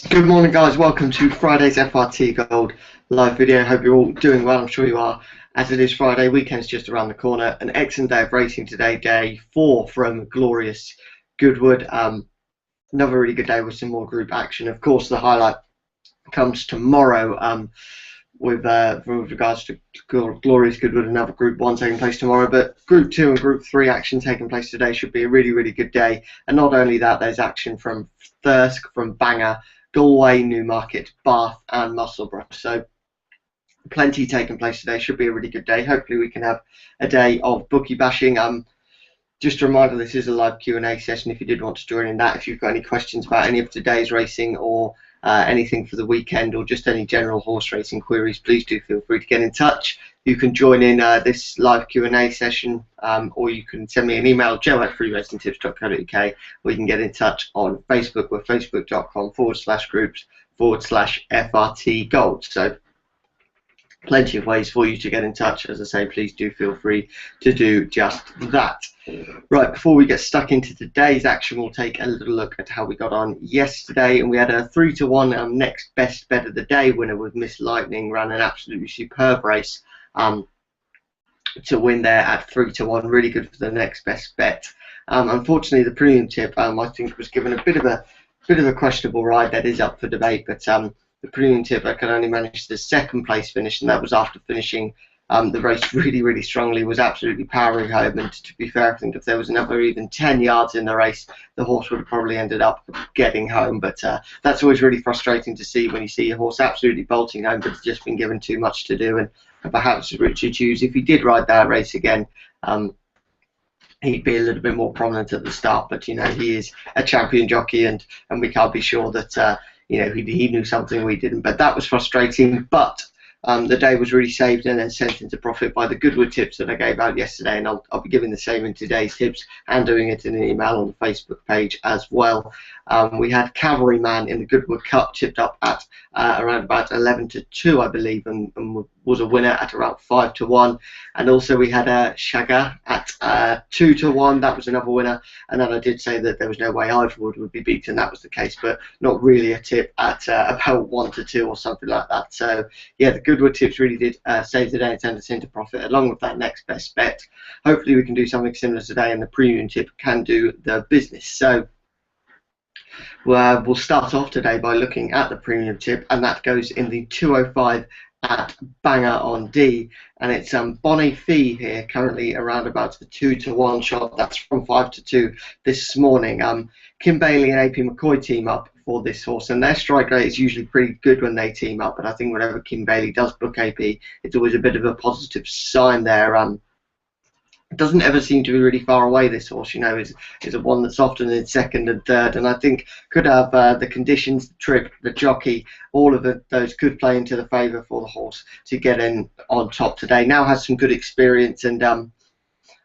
Good morning, guys. Welcome to Friday's FRT Gold live video. Hope you're all doing well. I'm sure you are. As it is Friday, weekend's just around the corner. An excellent day of racing today, day 4 from glorious Goodwood. Another really good day with some more group action. Of course, the highlight comes tomorrow with regards to glorious Goodwood. Another Group 1 taking place tomorrow, but Group 2 and Group 3 action taking place today should be a really, really good day. And not only that, there's action from Thirsk, from Bangor, Galway, Newmarket, Bath and Musselburgh. So plenty taking place today. Should be a really good day. Hopefully we can have a day of bookie bashing. Just a reminder, this is a live Q&A session if you did want to join in that. If you've got any questions about any of today's racing or anything for the weekend or just any general horse racing queries, please do feel free to get in touch. You can join in this live Q&A session or you can send me an email, joe@freeracingtips.co.uk, or you can get in touch on Facebook. We're facebook.com/groups/FRT Gold. So plenty of ways for you to get in touch. As I say, please do feel free to do just that. Right, before we get stuck into today's action, we'll take a little look at how we got on yesterday. And we had a 3-to-1 next best bet of the day winner with Miss Lightning. Ran an absolutely superb race to win there at 3-to-1. Really good for the next best bet. Unfortunately, the premium tip I think was given a bit of a questionable ride. That is up for debate, but the premium tip I could only manage the second place finish, and that was after finishing the race really, really strongly. Was absolutely powering home, and to be fair, I think if there was another even 10 yards in the race, the horse would have probably ended up getting home. But that's always really frustrating to see when you see your horse absolutely bolting home, but it's just been given too much to do. And perhaps Richard Hughes, if he did ride that race again, he'd be a little bit more prominent at the start. But you know, he is a champion jockey, and we can't be sure that you know, he knew something we didn't. But that was frustrating. But the day was really saved and then sent into profit by the Goodwood tips that I gave out yesterday, and I'll be giving the same in today's tips and doing it in an email on the Facebook page as well. We had Cavalryman in the Goodwood Cup tipped up at around about 11-2, I believe, and was a winner at around 5-1. And also we had Shaga at 2-1. That was another winner. And then I did say that there was no way Ivorwood would be beaten. That was the case, but not really a tip at about 1-2 or something like that. So yeah, the Goodwood tips really did save the day and send us into profit along with that next best bet. Hopefully we can do something similar today, and the premium tip can do the business. So we'll start off today by looking at the premium tip, and that goes in the 205 at Bangor on D, and it's Bonnie Fee here currently around about the 2-1 shot. That's from 5-2 this morning. Kim Bailey and AP McCoy team up for this horse, and their strike rate is usually pretty good when they team up, but I think whenever Kim Bailey does book AP, it's always a bit of a positive sign there. It doesn't ever seem to be really far away, this horse, you know, is a one that's often in second and third, and I think could have the conditions, the trip, the jockey, all of those could play into the favour for the horse to get in on top today. Now has some good experience, and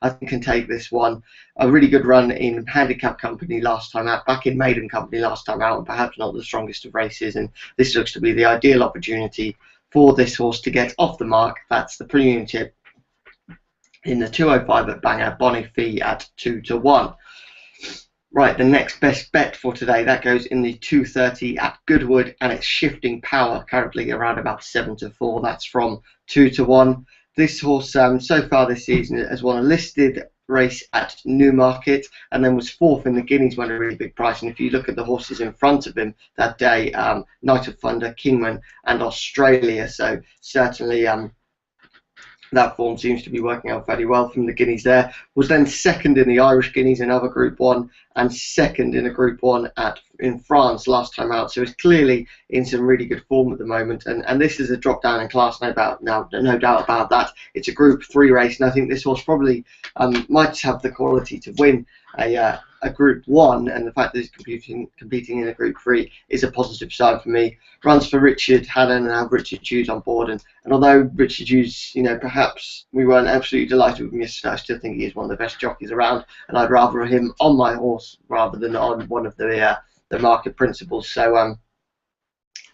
I think can take this one. A really good run in handicap company last time out, back in maiden company last time out, and perhaps not the strongest of races, and this looks to be the ideal opportunity for this horse to get off the mark. That's the premium tip in the 205 at Bangor, Bonnie Fee at 2-1. Right, the next best bet for today, that goes in the 230 at Goodwood, and it's Shifting Power, currently around about 7-4. That's from 2-1. This horse, so far this season, has won a listed race at Newmarket, and then was fourth in the Guineas, won a really big price. And if you look at the horses in front of him that day, Knight of Thunder, Kingman, and Australia, so certainly that form seems to be working out fairly well from the Guineas there. Was then second in the Irish Guineas, another Group 1, and second in a Group 1 in France last time out. So it's clearly in some really good form at the moment. And this is a drop down in class, no doubt about that. It's a Group 3 race, and I think this horse probably might have the quality to win a Group 1, and the fact that he's competing in a Group 3 is a positive sign for me. Runs for Richard Hannon and have Richard Hughes on board, and although Richard Hughes, you know, perhaps we weren't absolutely delighted with him yesterday, I still think he is one of the best jockeys around, and I'd rather him on my horse rather than on one of the market principles. So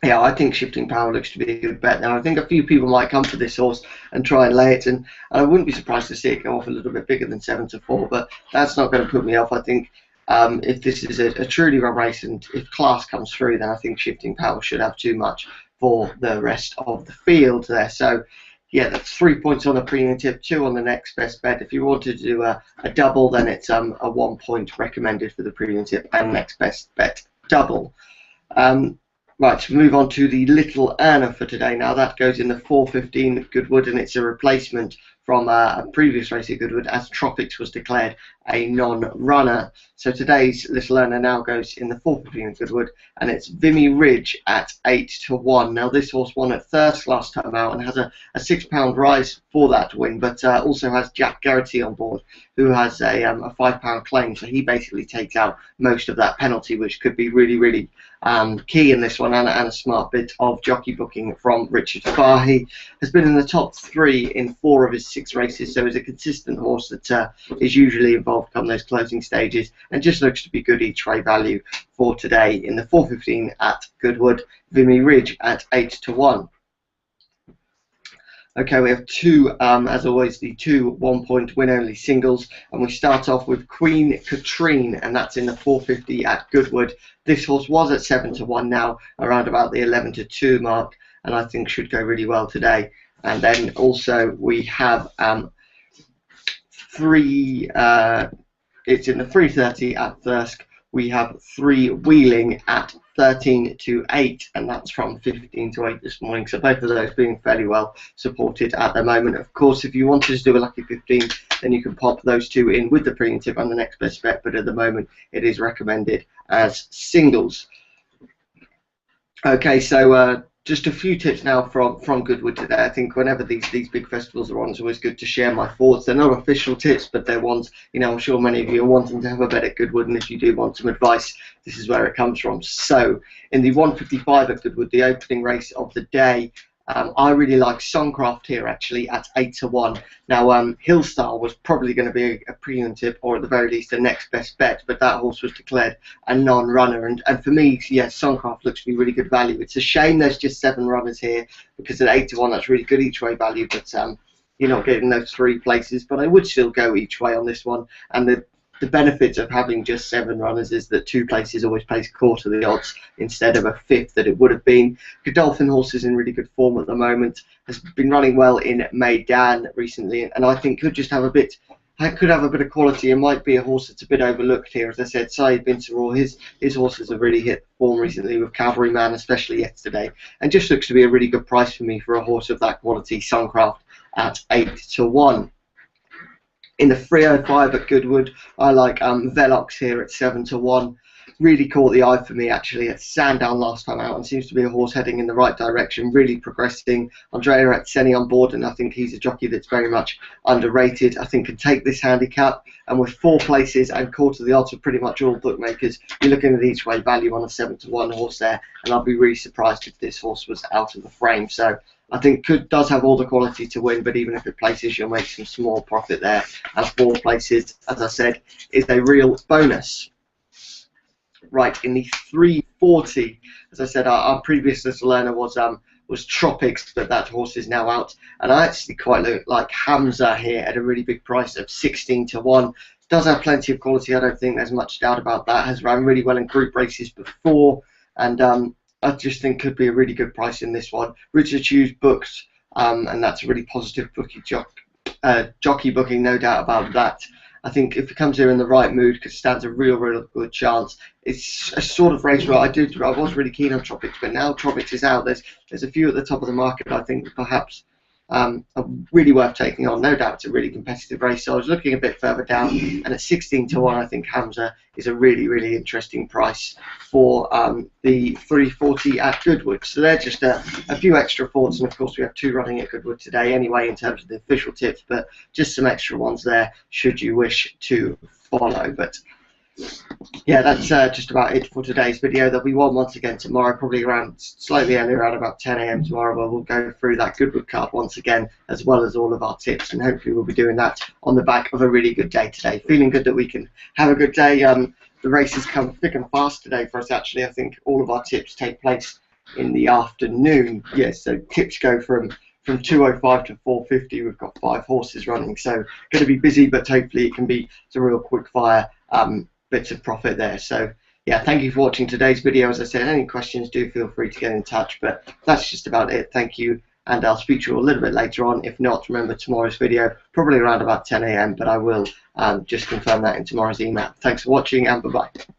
yeah, I think Shifting Power looks to be a good bet. Now, I think a few people might come for this horse and try and lay it, and I wouldn't be surprised to see it go off a little bit bigger than 7-4, but that's not going to put me off. I think if this is a truly run race and if class comes through, then I think Shifting Power should have too much for the rest of the field there. So yeah, that's 3 points on the premium tip, 2 on the next best bet. If you wanted to do a double, then it's a 1 point recommended for the premium tip and next best bet double. Right, so move on to the little earner for today. Now that goes in the 4:15 at Goodwood, and it's a replacement from a previous race at Goodwood, as Tropics was declared a non-runner. So today's little earner now goes in the 4:15 at Goodwood, and it's Vimy Ridge at 8-1. Now this horse won at Thirsk last time out and has a £6 rise for that win, but also has Jack Garrity on board, who has a £5 claim. So he basically takes out most of that penalty, which could be really key in this one, and a smart bit of jockey booking from Richard Fahey. Has been in the top 3 in 4 of his 6 races, so is a consistent horse that is usually involved come those closing stages, and just looks to be good each way value for today in the 4:15 at Goodwood. Vimy Ridge at 8-1. Okay, we have two, as always, the 2 1-point win-only singles, and we start off with Queen Katrine, and that's in the 4:50 at Goodwood. This horse was at 7-1 now, around about the 11-2 mark, and I think should go really well today. And then also we have it's in the 3:30 at Thirsk. We have 3 Wheeling at 13-8, and that's from 15-8 this morning. So both of those being fairly well supported at the moment. Of course, if you wanted to do a lucky 15, then you can pop those 2 in with the premium tip and the next best bet. But at the moment, it is recommended as singles. Okay, so just a few tips now from Goodwood today. I think whenever these big festivals are on, it's always good to share my thoughts. They're not official tips, but they're ones, I'm sure many of you are wanting to have a bet at Goodwood, and if you do want some advice, this is where it comes from. So in the 1:55 at Goodwood, the opening race of the day, I really like Songcraft here actually at 8-1. Now Hillstar was probably going to be a premium tip, or at the very least a next best bet, but that horse was declared a non-runner, and for me, yes, Songcraft looks to be really good value. It's a shame there's just 7 runners here, because at 8-1 that's really good each way value, but you're not getting those 3 places. But I would still go each way on this one, and the benefit of having just 7 runners is that 2 places always pays quarter the odds instead of a 5th that it would have been. Godolphin horse is in really good form at the moment, has been running well in Maidan recently, and I think could have a bit of quality. It might be a horse that's a bit overlooked here. As I said, Saeed Bin Saror, his horses have really hit form recently with Cavalryman, especially yesterday, and just looks to be a really good price for me for a horse of that quality. Suncraft at 8-1. In the 3:05 at Goodwood, I like Velox here at 7-1. Really caught the eye for me actually at Sandown last time out, and seems to be a horse heading in the right direction, really progressing. Andrea Etzeni on board, and I think he's a jockey that's very much underrated. I think can take this handicap, and with 4 places and quarter the odds of pretty much all bookmakers, you're looking at each way value on a 7-1 horse there, and I'd be really surprised if this horse was out of the frame. So I think does have all the quality to win, but even if it places, you'll make some small profit there. And 4 places, as I said, is a real bonus. Right, in the 3:40, as I said, our previous little learner was Tropics, but that horse is now out. And I actually quite like Hamza here at a really big price of 16-1. Does have plenty of quality, I don't think there's much doubt about that. Has run really well in group races before, and I just think could be a really good price in this one. Richard Hughes booked, and that's a really positive jockey booking, no doubt about that. I think if he comes here in the right mood, it stands a real good chance. It's a sort of race where I was really keen on Tropics, but now Tropics is out. There's a few at the top of the market I think perhaps are really worth taking on. No doubt it's a really competitive race, so I was looking a bit further down, and at 16-1 I think Hamza is a really interesting price for the 3:40 at Goodwood. So they're just a few extra thoughts, and of course we have 2 running at Goodwood today anyway in terms of the official tips, but just some extra ones there should you wish to follow. But yeah, that's just about it for today's video. There'll be one once again tomorrow, probably slightly earlier, around about 10 AM tomorrow, where we'll go through that Goodwood card once again, as well as all of our tips, and hopefully we'll be doing that on the back of a really good day today. Feeling good that we can have a good day. The races come thick and fast today for us actually. I think all of our tips take place in the afternoon. Yes, so tips go from 2:05 to 4:50. We've got 5 horses running, so going to be busy, but hopefully it can be a real quick fire bits of profit there. So yeah, thank you for watching today's video. As I said, any questions, do feel free to get in touch, but that's just about it. Thank you, and I'll speak to you a little bit later on. If not, remember tomorrow's video, probably around about 10 AM, but I will just confirm that in tomorrow's email. Thanks for watching, and bye-bye.